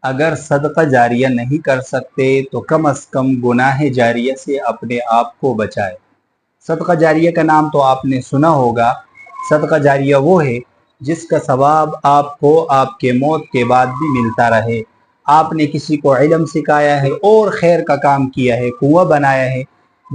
اگر صدقہ جاریہ نہیں کر سکتے تو کم از کم گناہ جاریہ سے اپنے آپ کو بچائے۔ صدقہ جاریہ کا نام تو آپ نے سنا ہوگا۔ صدقہ جاریہ وہ ہے جس کا ثواب آپ کو آپ کے موت کے بعد بھی ملتا رہے۔ آپ نے کسی کو علم سکھایا ہے اور خیر کا کام کیا ہے، کنواں بنایا ہے،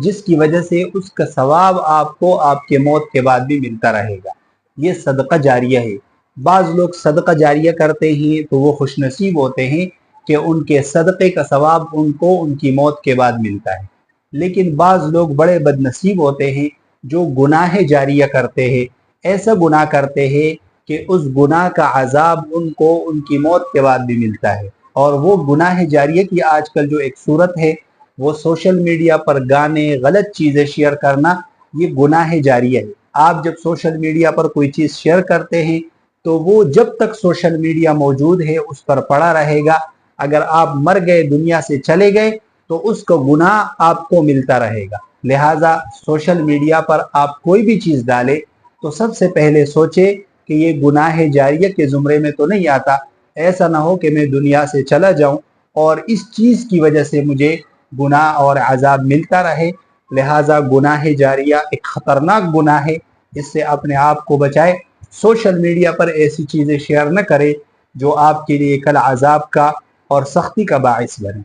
جس کی وجہ سے اس کا ثواب آپ کو آپ کے موت کے بعد بھی ملتا رہے گا، یہ صدقہ جاریہ ہے۔ بعض لوگ صدقہ جاریہ کرتے ہیں تو وہ خوش نصیب ہوتے ہیں کہ ان کے صدقے کا ثواب ان کو ان کی موت کے بعد ملتا ہے، لیکن بعض لوگ بڑے بد نصیب ہوتے ہیں جو گناہ جاریہ کرتے ہیں، ایسا گناہ کرتے ہیں کہ اس گناہ کا عذاب ان کو ان کی موت کے بعد بھی ملتا ہے۔ اور وہ گناہ جاریہ کی آج کل جو ایک صورت ہے وہ سوشل میڈیا پر گانے، غلط چیزیں شیئر کرنا، یہ گناہ جاریہ ہے۔ آپ جب سوشل میڈیا پر کوئی چیز شیئر کرتے ہیں تو وہ جب تک سوشل میڈیا موجود ہے اس پر پڑا رہے گا، اگر آپ مر گئے، دنیا سے چلے گئے، تو اس کا گناہ آپ کو ملتا رہے گا۔ لہٰذا سوشل میڈیا پر آپ کوئی بھی چیز ڈالے تو سب سے پہلے سوچے کہ یہ گناہ جاریہ کے زمرے میں تو نہیں آتا، ایسا نہ ہو کہ میں دنیا سے چلا جاؤں اور اس چیز کی وجہ سے مجھے گناہ اور عذاب ملتا رہے۔ لہٰذا گناہ جاریہ ایک خطرناک گناہ ہے، اس سے اپنے آپ کو بچائے۔ سوشل میڈیا پر ایسی چیزیں شیئر نہ کرے جو آپ کے لیے کل عذاب کا اور سختی کا باعث بنے۔